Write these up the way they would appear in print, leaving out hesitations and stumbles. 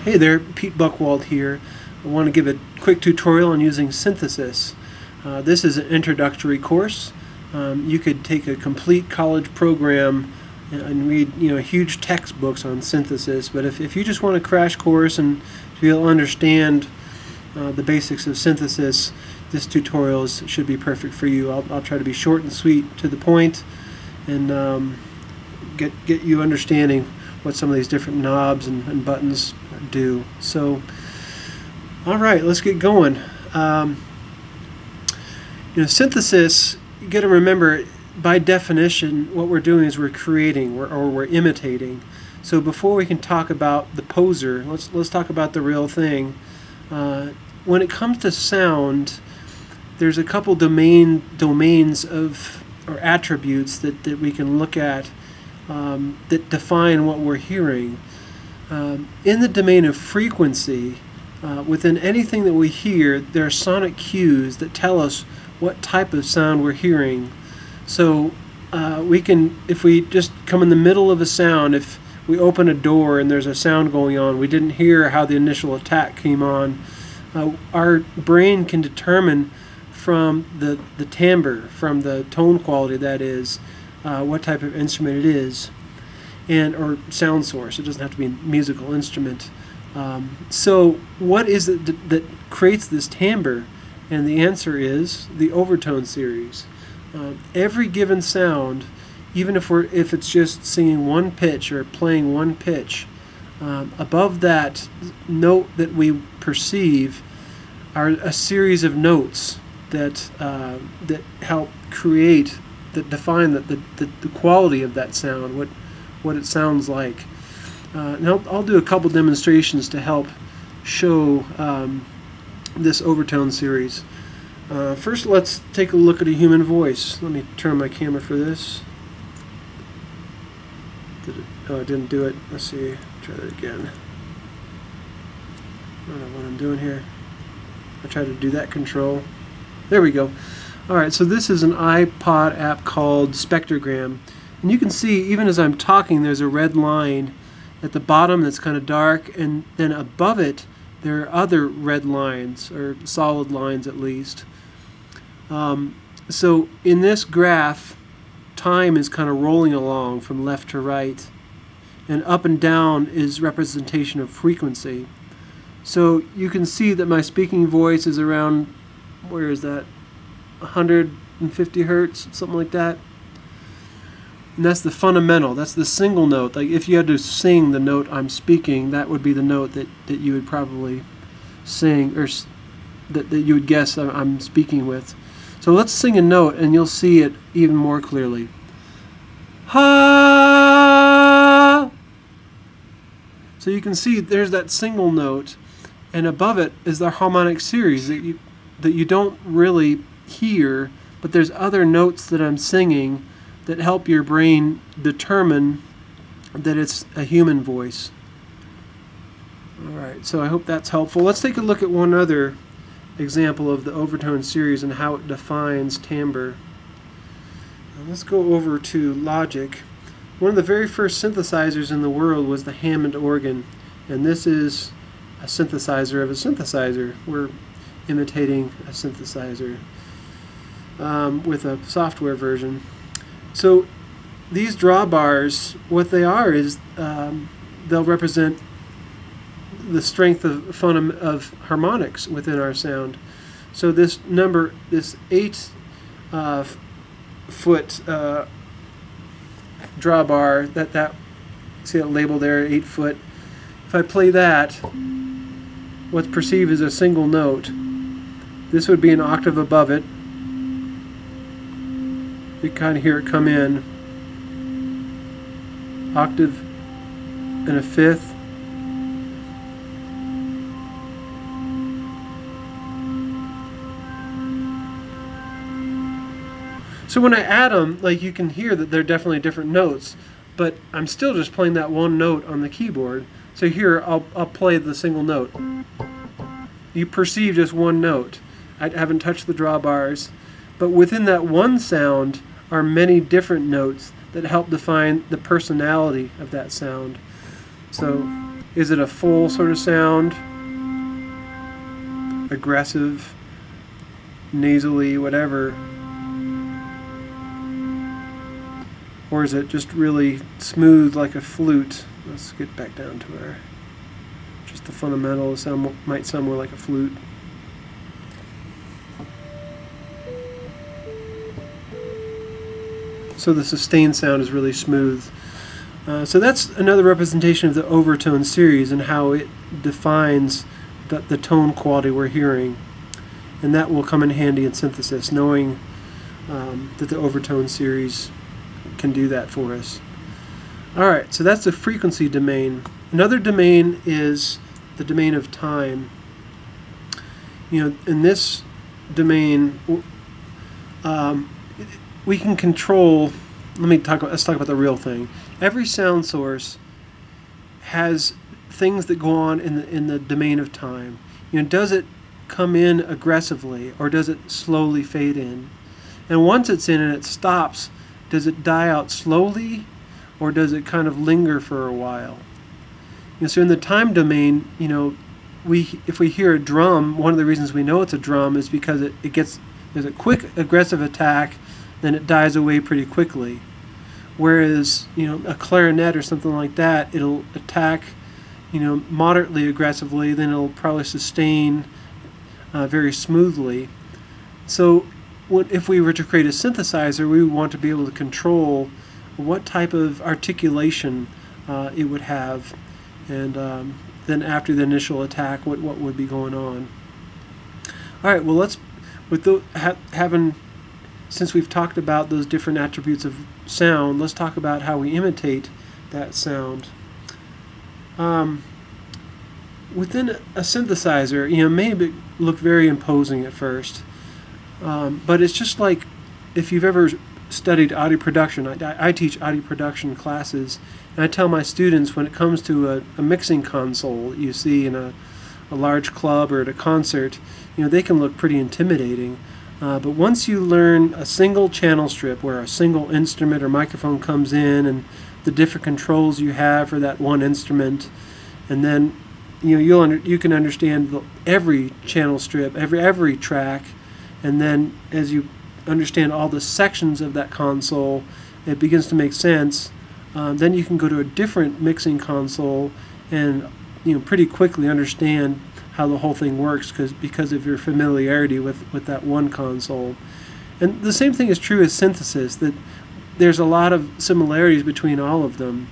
Hey there, Pete Buchwald here. I want to give a quick tutorial on using synthesis. This is an introductory course. You could take a complete college program and read huge textbooks on synthesis, but if you just want a crash course and to be able to understand the basics of synthesis, this tutorial should be perfect for you. I'll try to be short and sweet, to the point, and get you understanding what some of these different knobs and buttons do. So, all right, let's get going. Synthesis, you got to remember, by definition, what we're doing is we're creating or we're imitating. So before we can talk about the poser, let's talk about the real thing. When it comes to sound, there's a couple domains of or attributes that we can look at that define what we're hearing. In the domain of frequency, within anything that we hear, there are sonic cues that tell us what type of sound we're hearing. So we can, if we just come in the middle of a sound, if we open a door and there's a sound going on, we didn't hear how the initial attack came on, our brain can determine from the timbre, from the tone quality, that is, what type of instrument it is, or sound source. It doesn't have to be a musical instrument. So what is it that creates this timbre? And the answer is the overtone series. Every given sound, even if it's just singing one pitch or playing one pitch, above that note that we perceive are a series of notes that help create, that define the quality of that sound, what it sounds like. Now I'll do a couple demonstrations to help show this overtone series. First, let's take a look at a human voice. Let me turn my camera for this. Oh, I didn't do it. Let's see. Try that again. I don't know what I'm doing here. I tried to do that control. There we go. Alright, so this is an iPod app called Spectrogram. And you can see, even as I'm talking, there's a red line at the bottom that's kind of dark, and then above it there are other red lines, or solid lines at least. So in this graph, time is kind of rolling along from left to right, and up and down is representation of frequency. So you can see that my speaking voice is around, where is that, 150 hertz, something like that. And that's the fundamental, that's the single note. Like if you had to sing the note I'm speaking, that would be the note that you would probably sing, or that you would guess I'm speaking with. So let's sing a note and you'll see it even more clearly. Ha! So you can see there's that single note, and above it is the harmonic series that you don't really hear, but there's other notes that I'm singing that help your brain determine that it's a human voice. Alright, so I hope that's helpful. Let's take a look at one other example of the overtone series and how it defines timbre. Now let's go over to Logic. One of the very first synthesizers in the world was the Hammond organ, and this is a synthesizer of a synthesizer. We're imitating a synthesizer with a software version. So these drawbars, what they are is they'll represent the strength of harmonics within our sound. So this number, this 8 foot drawbar, that see that label there, 8 foot. If I play that, what's perceived as a single note, this would be an octave above it. You kind of hear it come in, octave and a fifth. So when I add them, like, you can hear that they're definitely different notes, but I'm still just playing that one note on the keyboard. So here I'll play the single note. You perceive just one note. I haven't touched the drawbars, but within that one sound are many different notes that help define the personality of that sound. So Is it a full sort of sound? Aggressive, nasally, whatever? Or is it just really smooth like a flute? Let's get back down to our, just the fundamental. Sound might sound more like a flute. So the sustained sound is really smooth. So that's another representation of the overtone series and how it defines the tone quality we're hearing. And that will come in handy in synthesis, knowing that the overtone series can do that for us. Alright, so that's the frequency domain. Another domain is the domain of time. You know, in this domain, we can control. Let's talk about the real thing. Every sound source has things that go on in the domain of time. You know, does it come in aggressively or does it slowly fade in? And once it's in and it stops, does it die out slowly or does it kind of linger for a while? You know, so in the time domain, you know, if we hear a drum, one of the reasons we know it's a drum is because there's a quick aggressive attack, then it dies away pretty quickly. Whereas, you know, a clarinet or something like that, it'll attack, you know, moderately aggressively, then it'll probably sustain very smoothly. So if we were to create a synthesizer, we would want to be able to control what type of articulation it would have, and then after the initial attack, what would be going on. All right, well, since we've talked about those different attributes of sound, let's talk about how we imitate that sound. Within a synthesizer, you know, maybe look very imposing at first, but it's just like if you've ever studied audio production. I teach audio production classes, and I tell my students when it comes to a mixing console that you see in a large club or at a concert, you know, they can look pretty intimidating. But once you learn a single channel strip where a single instrument or microphone comes in and the different controls you have for that one instrument, and then you know you can understand every channel strip, every track, and then as you understand all the sections of that console, it begins to make sense. Then you can go to a different mixing console and, you know, pretty quickly understand how the whole thing works because of your familiarity with that one console. And the same thing is true as synthesis, that there's a lot of similarities between all of them.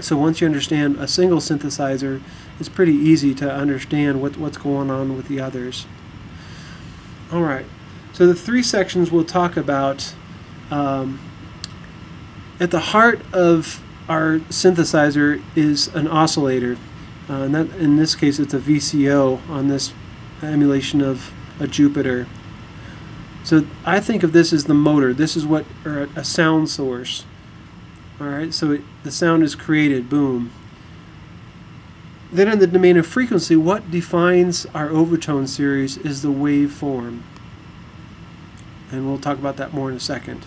So once you understand a single synthesizer, it's pretty easy to understand what's going on with the others. Alright, so the three sections we'll talk about. At the heart of our synthesizer is an oscillator. And that, in this case, it's a VCO on this emulation of a Jupiter. So I think of this as the motor. This is a sound source. All right, so the sound is created, boom. Then in the domain of frequency, what defines our overtone series is the waveform. And we'll talk about that more in a second.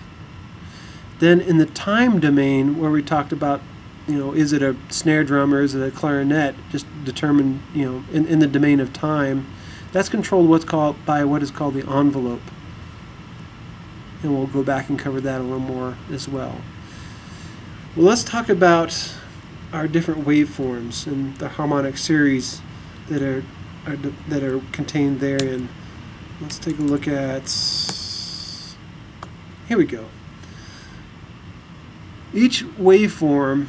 Then in the time domain, where we talked about, you know, is it a snare drum or is it a clarinet, just determined, you know, in the domain of time, that's controlled by what is called the envelope. And we'll go back and cover that a little more as well. Well, let's talk about our different waveforms and the harmonic series that are contained therein. Let's take a look at, here we go. Each waveform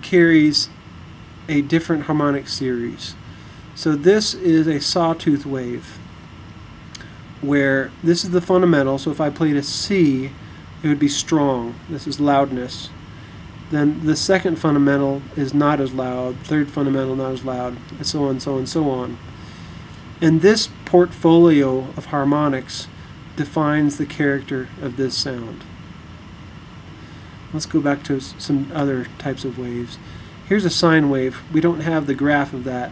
carries a different harmonic series. So this is a sawtooth wave, where this is the fundamental. So if I played a C, it would be strong. This is loudness. Then the second fundamental is not as loud, third fundamental not as loud, and so on, so on, so on. And this portfolio of harmonics defines the character of this sound. Let's go back to some other types of waves. Here's a sine wave. We don't have the graph of that,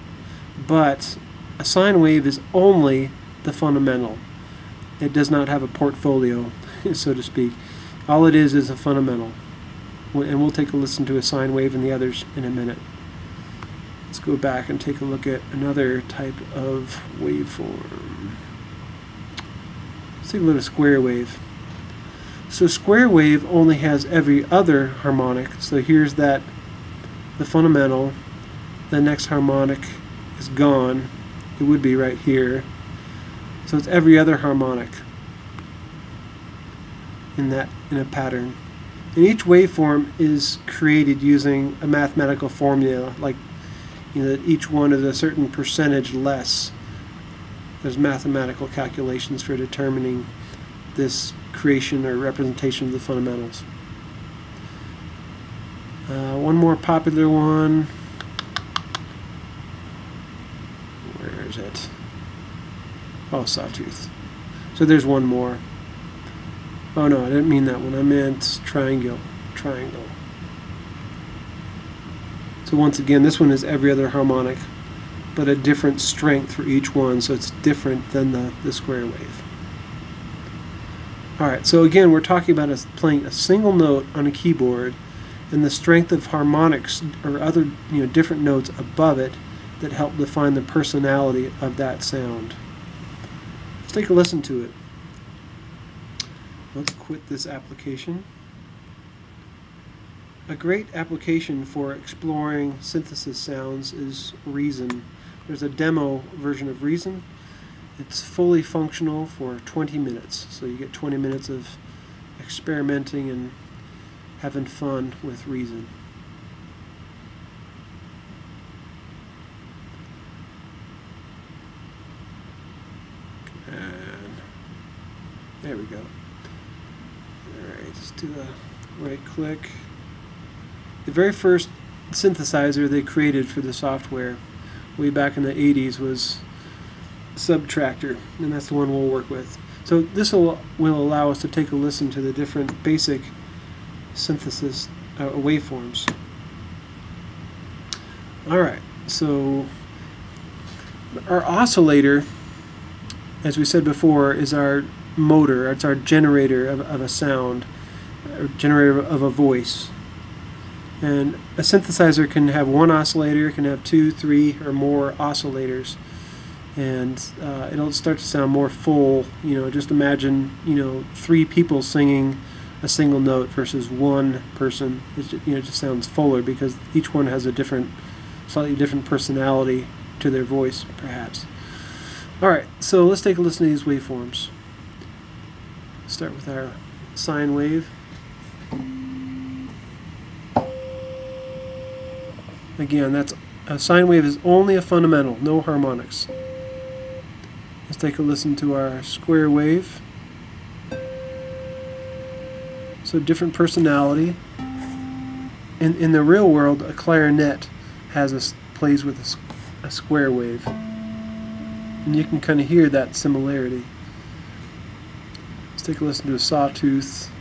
but a sine wave is only the fundamental. It does not have a portfolio, so to speak. All it is a fundamental. And we'll take a listen to a sine wave and the others in a minute. Let's go back and take a look at another type of waveform. Let's take a look at square wave. So square wave only has every other harmonic. So here's the fundamental. The next harmonic is gone. It would be right here. So it's every other harmonic in a pattern. And each waveform is created using a mathematical formula, like that each one is a certain percentage less. There's mathematical calculations for determining this creation or representation of the fundamentals. One more popular one. Where is it? Oh, sawtooth. So there's one more. Oh no, I didn't mean that one. I meant triangle. So once again, this one is every other harmonic, but a different strength for each one, so it's different than the square wave. Alright, so again, we're talking about playing a single note on a keyboard and the strength of harmonics or other different notes above it that help define the personality of that sound. Let's take a listen to it. Let's quit this application. A great application for exploring synthesis sounds is Reason. There's a demo version of Reason. It's fully functional for 20 minutes. So you get 20 minutes of experimenting and having fun with Reason. And there we go. Alright, let's do a right click. The very first synthesizer they created for the software way back in the 80s was Subtractor, and that's the one we'll work with. So this will allow us to take a listen to the different basic synthesis waveforms. Alright, so our oscillator, as we said before, is our motor. It's our generator of a sound, or generator of a voice. And a synthesizer can have one oscillator, can have 2, 3, or more oscillators, and it'll start to sound more full. Just imagine 3 people singing a single note versus one person. It just sounds fuller because each one has a slightly different personality to their voice, perhaps. All right, so let's take a listen to these waveforms. Start with our sine wave. Again, a sine wave is only a fundamental, no harmonics. Let's take a listen to our square wave. So different personality. In the real world, a clarinet plays with a square wave, and you can kind of hear that similarity. Let's take a listen to a sawtooth.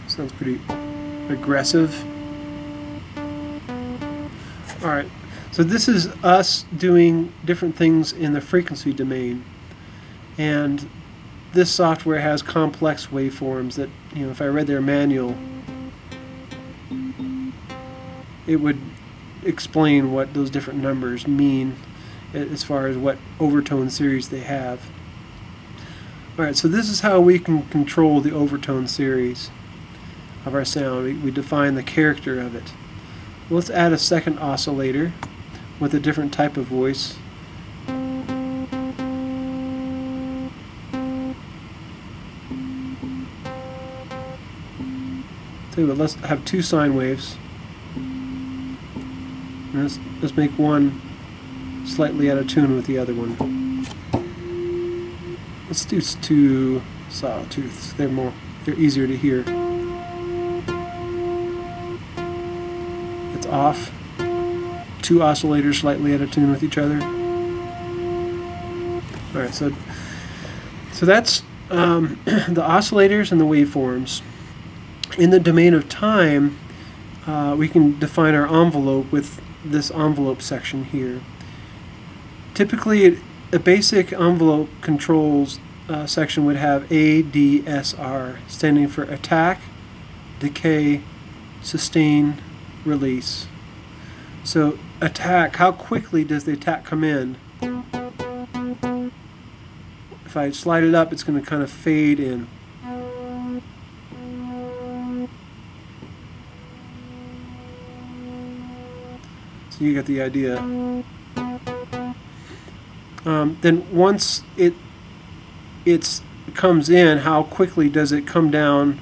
Sounds pretty aggressive. Alright, so this is us doing different things in the frequency domain, and this software has complex waveforms that, if I read their manual, it would explain what those different numbers mean as far as what overtone series they have. Alright, so this is how we can control the overtone series of our sound. We define the character of it. Let's add a second oscillator with a different type of voice. Tell you what, let's have 2 sine waves. And let's make one slightly out of tune with the other one. Let's do 2 sawtooths. They're easier to hear. It's off. 2 oscillators slightly out of tune with each other. Alright, so that's the oscillators and the waveforms. In the domain of time, we can define our envelope with this envelope section here. Typically, a basic envelope controls section would have ADSR, standing for attack, decay, sustain, release. So attack, how quickly does the attack come in? If I slide it up, it's going to kind of fade in. So you get the idea. Then once it comes in, how quickly does it come down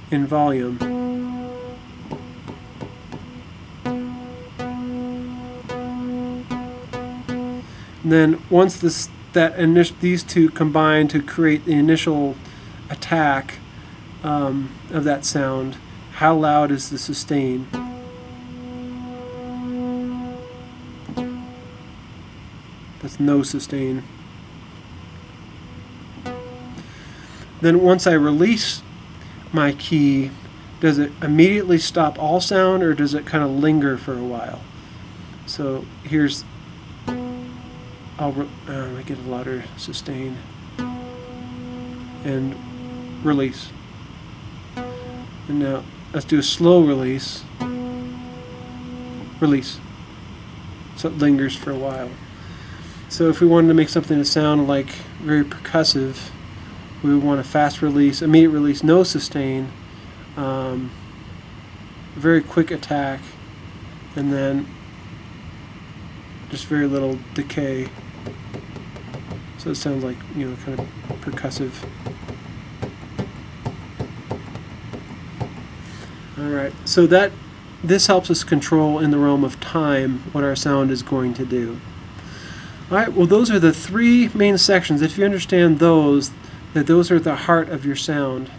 in volume? And then once these two combine to create the initial attack of that sound, how loud is the sustain? That's no sustain. Then once I release my key, does it immediately stop all sound, or does it kind of linger for a while? So here's, I get a louder sustain and release. And now let's do a slow release. Release. So it lingers for a while. So if we wanted to make something that sound like very percussive, we would want a fast release, immediate release, no sustain, very quick attack, and then just very little decay. So it sounds like, you know, kind of percussive. Alright, so this helps us control in the realm of time what our sound is going to do. Alright, well those are the three main sections. If you understand those, that those are the heart of your sound.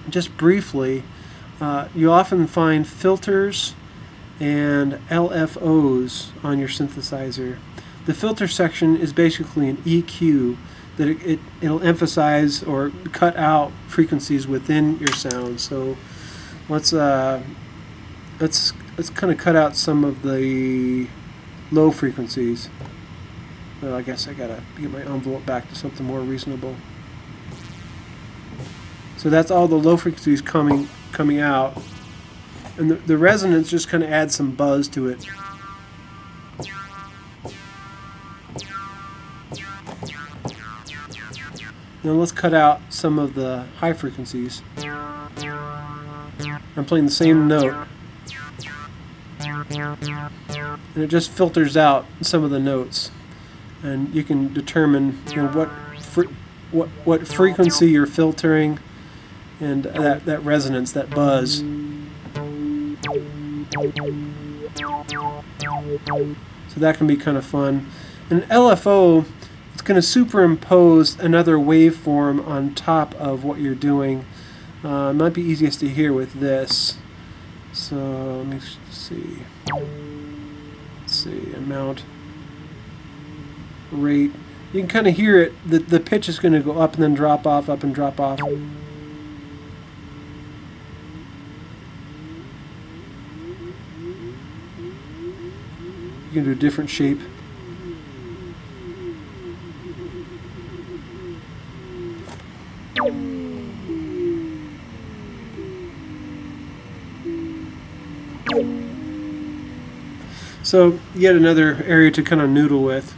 Just briefly, you often find filters and LFOs on your synthesizer. The filter section is basically an EQ that it'll emphasize or cut out frequencies within your sound. So let's kind of cut out some of the low frequencies. Well, I guess I gotta get my envelope back to something more reasonable. So that's all the low frequencies coming out, and the resonance just kind of adds some buzz to it. Now let's cut out some of the high frequencies. I'm playing the same note, and it just filters out some of the notes. And you can determine, you know, what frequency you're filtering, and that resonance, that buzz. So that can be kind of fun. An LFO, it's going to superimpose another waveform on top of what you're doing. It might be easiest to hear with this. So let me see. Let's see, amount. Rate. You can kind of hear it. The pitch is going to go up and then drop off, up and drop off. You can do a different shape. So yet another area to kind of noodle with.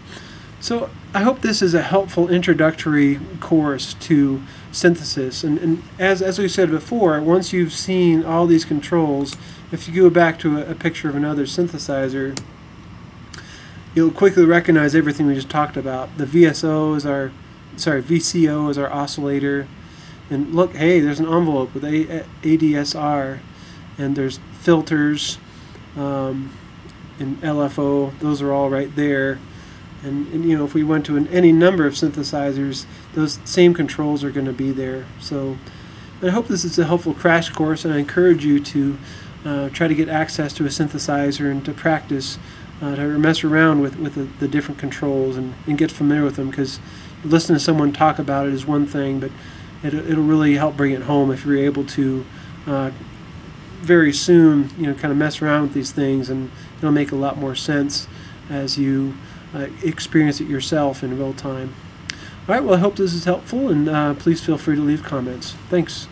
So I hope this is a helpful introductory course to synthesis. And as we said before, once you've seen all these controls, if you go back to a picture of another synthesizer, you'll quickly recognize everything we just talked about. The VCO is our oscillator. And look, hey, there's an envelope with ADSR, and there's filters and LFO. Those are all right there. And you know, if we went to any number of synthesizers, those same controls are going to be there. So I hope this is a helpful crash course, and I encourage you to try to get access to a synthesizer and to practice, to mess around with the different controls and get familiar with them, because listening to someone talk about it is one thing, but it'll really help bring it home if you're able to very soon, you know, kind of mess around with these things, and it'll make a lot more sense as you experience it yourself in real time. Alright, well I hope this is helpful, and please feel free to leave comments. Thanks.